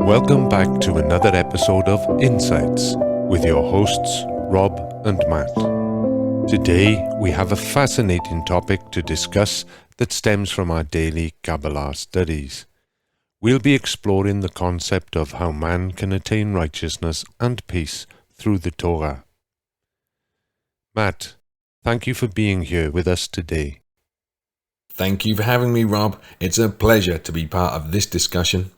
Welcome back to another episode of Insights with your hosts Rob and Matt. Today we have a fascinating topic to discuss that stems from our daily Kabbalah studies. We'll be exploring the concept of how man can attain righteousness and peace through the Torah. Matt, thank you for being here with us today. Thank you for having me, Rob. It's a pleasure to be part of this discussion.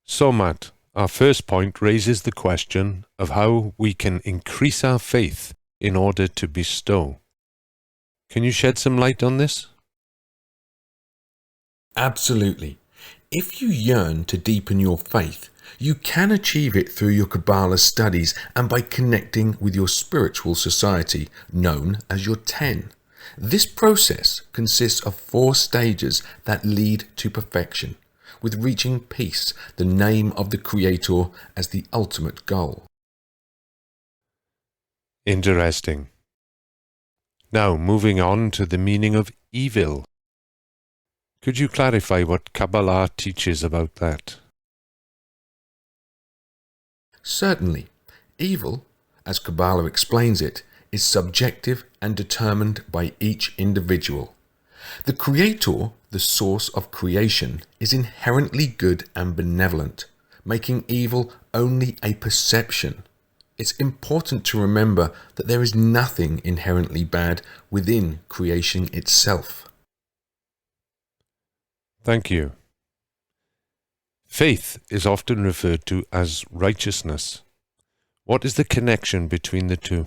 So Matt, our first point raises the question of how we can increase our faith in order to bestow. Can you shed some light on this? Absolutely. If you yearn to deepen your faith, you can achieve it through your Kabbalah studies and by connecting with your spiritual society, known as your attain. This process consists of 4 stages that lead to perfection, with reaching peace, the name of the Creator, as the ultimate goal. Interesting. Now, moving on to the meaning of evil. Could you clarify what Kabbalah teaches about that? Certainly, evil, as Kabbalah explains it, is subjective and determined by each individual. The Creator, the source of creation, is inherently good and benevolent, making evil only a perception. It's important to remember that there is nothing inherently bad within creation itself. Thank you. Faith is often referred to as righteousness. What is the connection between the two?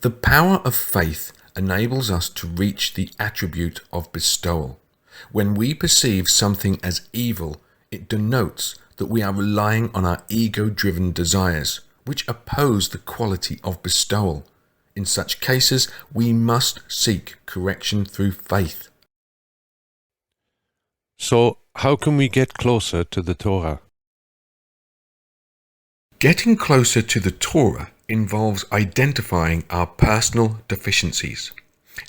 The power of faith enables us to reach the attribute of bestowal. When we perceive something as evil, it denotes that we are relying on our ego-driven desires, which oppose the quality of bestowal. In such cases, we must seek correction through faith. So, how can we get closer to the Torah? Getting closer to the Torah involves identifying our personal deficiencies.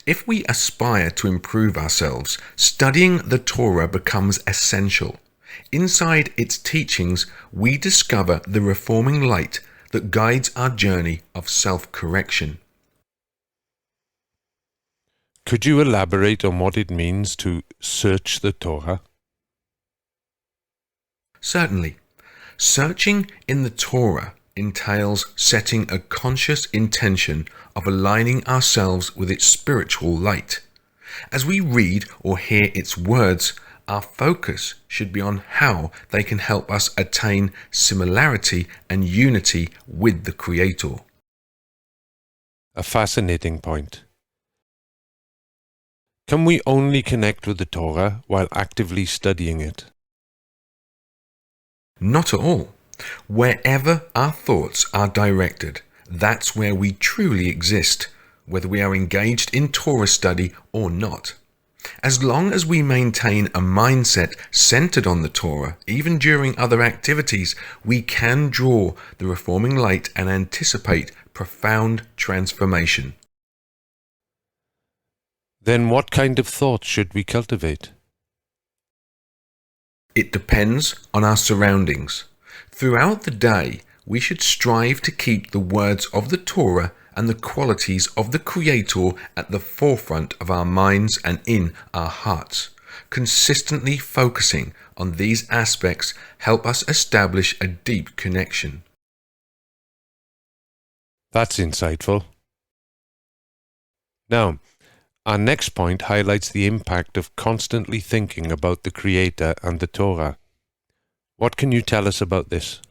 If we aspire to improve ourselves, studying the Torah becomes essential. Inside its teachings, we discover the reforming light that guides our journey of self-correction. Could you elaborate on what it means to search the Torah? Certainly. Searching in the Torah entails setting a conscious intention of aligning ourselves with its spiritual light. As we read or hear its words, our focus should be on how they can help us attain similarity and unity with the Creator. A fascinating point. Can we only connect with the Torah while actively studying it? Not at all. Wherever our thoughts are directed, that's where we truly exist, whether we are engaged in Torah study or not. As long as we maintain a mindset centered on the Torah, even during other activities, we can draw the reforming light and anticipate profound transformation. Then what kind of thoughts should we cultivate? It depends on our surroundings. Throughout the day, we should strive to keep the words of the Torah and the qualities of the Creator at the forefront of our minds and in our hearts. Consistently focusing on these aspects help us establish a deep connection. That's insightful. Now, our next point highlights the impact of constantly thinking about the Creator and the Torah. What can you tell us about this?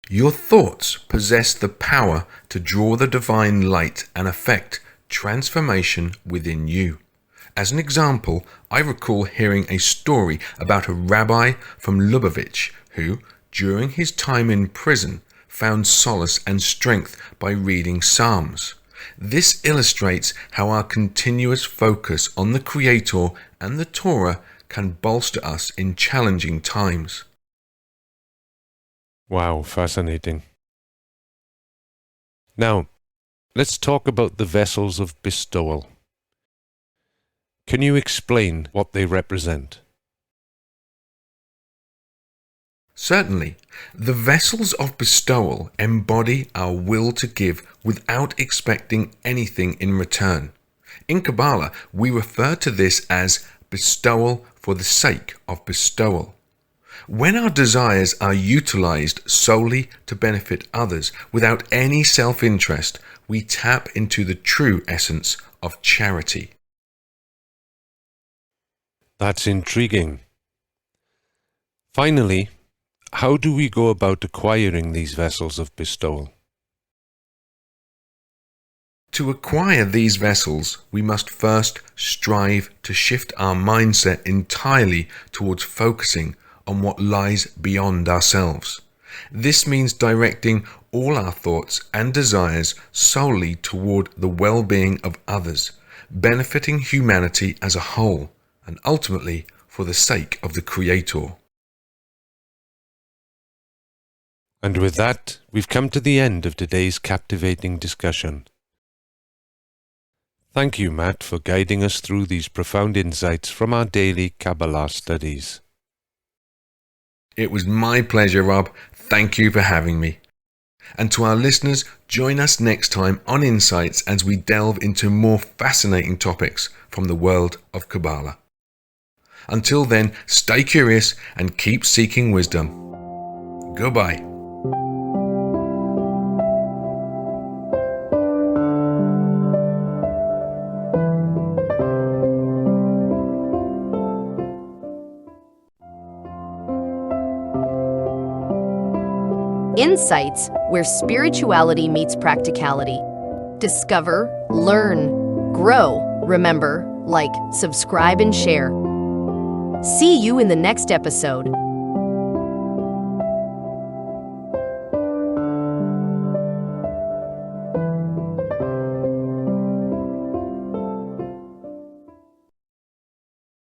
Your thoughts possess the power to draw the divine light and effect transformation within you. As an example, I recall hearing a story about a rabbi from Lubavitch who, during his time in prison, found solace and strength by reading Psalms. This illustrates how our continuous focus on the Creator and the Torah can bolster us in challenging times. Wow, fascinating. Now, let's talk about the vessels of bestowal. Can you explain what they represent? Certainly. The vessels of bestowal embody our will to give without expecting anything in return. In Kabbalah, we refer to this as bestowal for the sake of bestowal. When our desires are utilized solely to benefit others without any self-interest, we tap into the true essence of charity. That's intriguing. Finally, how do we go about acquiring these vessels of bestowal? To acquire these vessels, we must first strive to shift our mindset entirely towards focusing on what lies beyond ourselves. This means directing all our thoughts and desires solely toward the well-being of others, benefiting humanity as a whole, and ultimately for the sake of the Creator. And with that, we've come to the end of today's captivating discussion. Thank you, Matt, for guiding us through these profound insights from our daily Kabbalah studies. It was my pleasure, Rob. Thank you for having me. And to our listeners, join us next time on Insights as we delve into more fascinating topics from the world of Kabbalah. Until then, stay curious and keep seeking wisdom. Goodbye. Insights, where spirituality meets practicality. Discover, learn, grow. Remember, like, subscribe, and share. See you in the next episode.